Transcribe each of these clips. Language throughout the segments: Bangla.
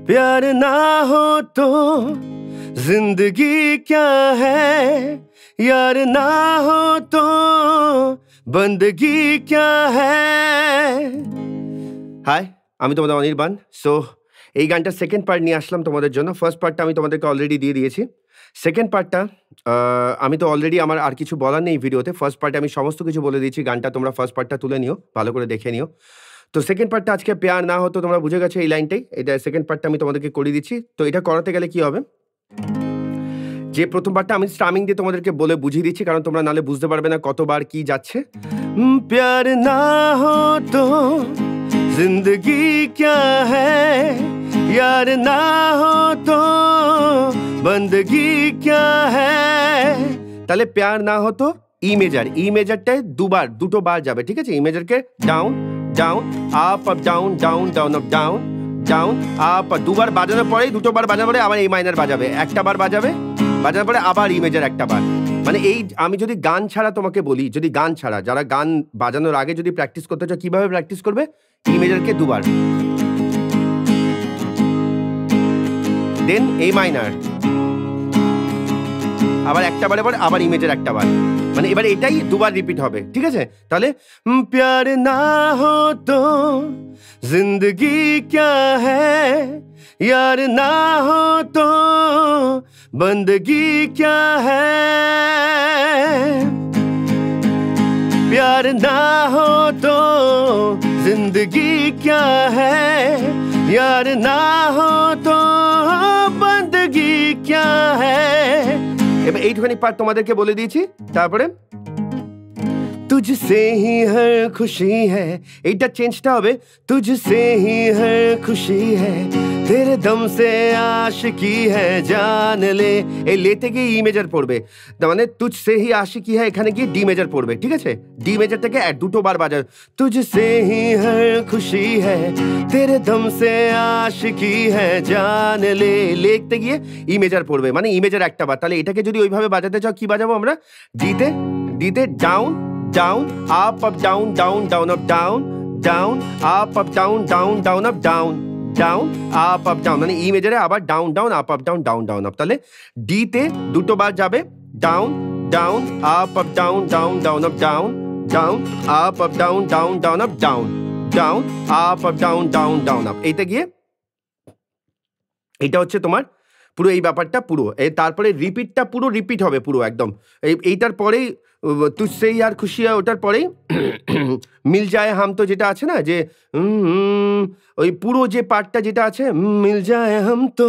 प्यार ना हो तो जिंदगी क्या है, यार ना हो तो बंदगी क्या है। হাই, আমি তোমাদের অনির্বাণ। সো এই গানটার সেকেন্ড পার্ট নিয়ে আসলাম তোমাদের জন্য। ফার্স্ট পার্টটা আমি তোমাদেরকে অলরেডি দিয়ে দিয়েছি। সেকেন্ড পার্টটা আমি তো অলরেডি আমার আর কিছু বলার নেই ভিডিওতে। ফার্স্ট পার্টে আমি সমস্ত কিছু বলে দিয়েছি। গানটা তোমরা ফার্স্ট পার্টটা তুলে নিও, ভালো করে দেখে নিও। তো সেকেন্ড পার্টটা আজকে প্যার না হতো, তোমরা বুঝে গেছো এই লাইনটাই। এটা সেকেন্ড পার্টটা আমি তোমাদেরকে করে দিচ্ছি। তো এটা করাতে গেলে কি হবে, যে প্রথম পার্টটা আমি স্টামিং দিয়ে তোমাদেরকে বলে বুঝিয়ে দিচ্ছি, কারণ তোমরা নালে বুঝতে পারবে না কতবার কি যাচ্ছে। প্যার না হতো जिंदगी क्या है, यार ना हो तो बंदगी क्या है। তাহলে প্যার না হতো ই মেজার, ই মেজারটায় দুটো বার যাবে, ঠিক আছে। ই মেজারকে down down up up down down down up down down up, দুবার বাজানোর পরে, দুটো বার বাজানোর পরে আবার এই মাইনার বাজাবে, একটা বার বাজাবে, বাজানোর পরে আবার ই মেজার একটা বার। মানে এই আমি যদি গান ছাড়া তোমাকে বলি, যদি গান ছাড়া, যারা গান বাজানোর আগে যদি প্র্যাকটিস করতে চাও, কিভাবে প্র্যাকটিস করবে, ই মেজারকে দুবার, দেন এই মাইনার, আবার একটা বারে পরে আবার ই মেজার একটা বার, মানে এবার এটাই দুবার রিপিট হবে, ঠিক আছে। তাহলে প্যার না হো তো জিন্দগি ক্যা হ্যায়, यार ना हो तो बंदगी क्या है। प्यार ना हो तो जिंदगी क्या है, यार ना हो तो बंदगी क्या है। এবার এইটুখানি পার্ট তোমাদেরকে বলে দিয়েছি। তারপরে तुझसे ही हर खुशी है, এইটা চেঞ্জটা হবে, तुझसे ही हर खुशी है, तेरे दम से आशिकी है जान ले। এই লেতে গিয়ে ই মেজার পড়বে, তার মানে तुझसे ही आशिकी है এখানে গিয়ে ডি মেজার পড়বে, ঠিক আছে। ডি মেজারটাকে দুটো বার বাজাও, तुझसे ही हर खुशी है, तेरे दम से आशिकी है जान ले। লিখতে গিয়ে ই মেজার পড়বে, মানে ই মেজার একটা বার। তাহলে এটাকে যদি ওইভাবে বাজাতে চাও, কি বাজাবো আমরা, ডিতে ডিতে down down up up down down down up down down up up down down down up down down up up down, মানে ই মেজারে আবার down down up up down down down up. তাহলে ডি তে দুটো বার যাবে, down down up up down down down up down down up up down down down up down down up up down down down up. এইটা গিয়ে এইটা হচ্ছে তোমার পুরো এই ব্যাপারটা পুরো। তারপরে রিপিটটা পুরো রিপিট হবে পুরো একদম। এইটার পরেই তুঝসে আর খুশি হয়, ওটার পরেই মিল যায় হাম তো যেটা আছে না, যে ওই পুরো যে পার্টটা যেটা আছে, মিল যায় হাম তো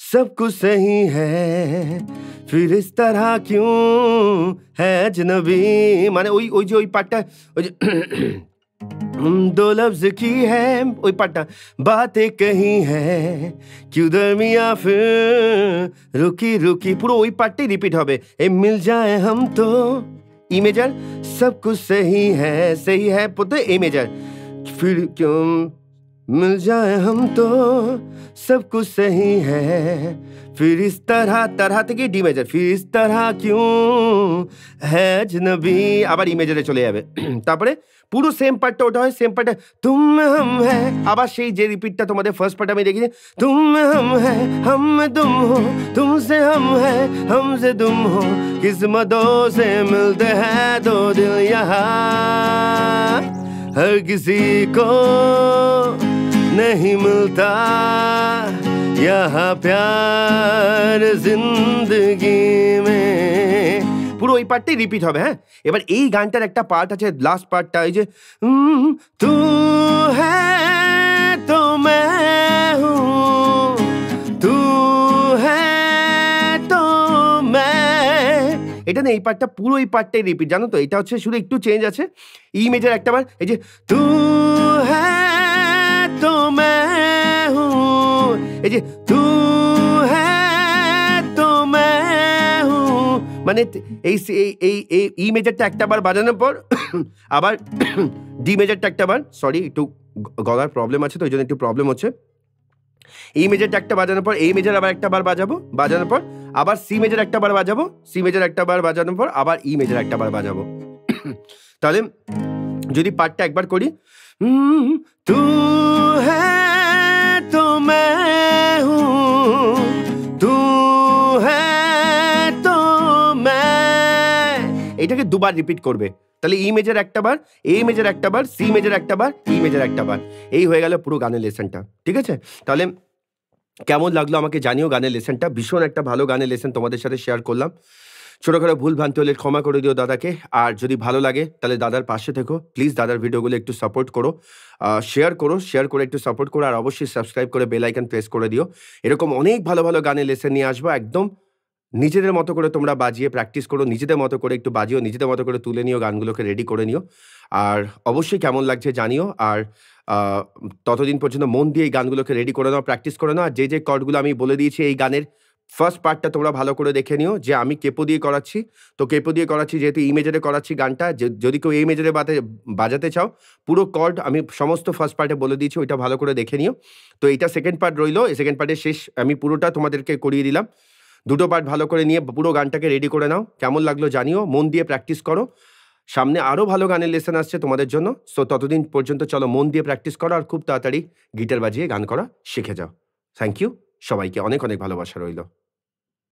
সব কুছ সহি হ্যায় ফির ইস তরহ কিউ হ্যায় আজনবী, মানে ওই ওই যে ওই পার্টটা, ওই যে दो लफ्ज की है ওই পাটটা, बातें कही है क्यों दरमिया फिर रुकी रुकी, পুরো ওই পাটটাই রিপিট হবে। এ মিল যায় हम तो ই মেজার, सब कुछ सही है পুরো এ মেজার, फिर क्यों मिल जाए हम तो सब कुछ सही है फिर इस तरह, तरह থেকে ডি মেজার, फिर इस तरह क्यों है अजनबी, আবার ই মেজারে চলে যাবে। তারপরে পুরো সেম পার্টটা ওটা হয়, সেম পার্টটা তুম হাম হ্যায়, আবার সেই যে রিপিটটা তোমাদের ফার্স্ট পার্টে আমি দেখিয়েছি, তুম হাম হ্যায় हम तुम हो, तुमसे हम है हमसे तुम हो, किस्मतों से मिलते हैं दो दिल यहाँ, हर किसी को नहीं मिलता यहाँ प्यार जिंदगी में। পুরো ওই পার্টটাই রিপিট হবে। হ্যাঁ, এবার এই গানটার একটা পার্ট আছে, লাস্ট পার্টটা, এই যে তু হ্যায় তো मैं हूँ, तू है तो मैं, এটা না, এই পার্টটা পুরো এই পার্টটাই রিপিট, জানো তো। এটা হচ্ছে শুধু একটু চেঞ্জ আছে, ই মেজার একটা বার, এই যে তু হ্যায় তো मैं हूँ, এই যে তু হ্যায় তো मैं हूँ, মানে এই ই মেজারটা একটা বার বাজানোর পর আবার ডি মেজারটা একটা বার, সরি একটু গলার প্রবলেম আছে তো ওই জন্য একটু প্রবলেম হচ্ছে। ই মেজারটা একটা বাজানোর পর এই মেজার আবার একটা বার বাজাবো, বাজানোর পর আবার সি মেজার একটা বার বাজাবো, সি মেজার একটা বার বাজানোর পর আবার ই মেজার একটা বার বাজাবো। তাহলে যদি পার্টটা একবার করি, তু হ্যায় দুবার রিপিট করবে। তাহলে ই মেজর একটা বার, এ মেজর একটা বার, সি মেজর একটা বার, ই মেজর একটা বার। এই হয়ে গেল পুরো গানের লেসনটা। ঠিক আছে? তাহলে কেমন লাগলো আমাকে জানিও গানের লেসনটা। ভীষণ একটা ভালো গানের লেসন তোমাদের সাথে শেয়ার করলাম। ছোটখাটো ভুল ভ্রান্তি হলে ক্ষমা করে দিও দাদাকে। আর যদি ভালো লাগে তাহলে দাদার পাশে থেকো। প্লিজ দাদার ভিডিওগুলো একটু সাপোর্ট করো। শেয়ার করো, শেয়ার করে একটু সাপোর্ট করো। আর অবশ্যই সাবস্ক্রাইব করে বেল আইকন প্রেস করে দিও। এরকম অনেক ভালো, ভালো গানের লেসন নিয়ে আসবো। একদম নিজেদের মতো করে তোমরা বাজিয়ে প্র্যাকটিস করো। নিজেদের মতো করে একটু বাজিও, নিজেদের মতো করে তুলে নিও, গানগুলোকে রেডি করে নিও। আর অবশ্যই কেমন লাগছে জানিও। আর আ ততদিন পর্যন্ত মন দিয়ে এই গানগুলোকে রেডি করে নাও, প্র্যাকটিস করে নাও। আর যে কর্ডগুলো আমি বলে দিয়েছি এই গানের ফার্স্ট পার্টটা তোমরা ভালো করে দেখে নিও যে আমি কেপো দিয়ে করাচ্ছি। তো কেপো দিয়ে করাচ্ছি যেহেতু ই মেজরে করাচ্ছি গানটা। যদি কেউ এ মেজরে বাজাতে চাও, পুরো কর্ড আমি সমস্ত ফার্স্ট পার্টে বলে দিয়েছি, ওইটা ভালো করে দেখে নিও। তো এইটা সেকেন্ড পার্ট রইলো। এই সেকেন্ড পার্টের শেষ আমি পুরোটা তোমাদেরকে করিয়ে দিলাম। দুটো পার্ট ভালো করে নিয়ে পুরো গানটাকে রেডি করে নাও। কেমন লাগলো জানিও। মন দিয়ে প্র্যাকটিস করো। সামনে আরো ভালো গানের লেসন আসছে তোমাদের জন্য। সো ততদিন পর্যন্ত চলো মন দিয়ে প্র্যাকটিস করো আর খুব তাড়াতাড়ি গিটার বাজিয়ে গান করা শিখে যাও। Thank you. সবাইকে অনেক, অনেক ভালোবাসা রইলো।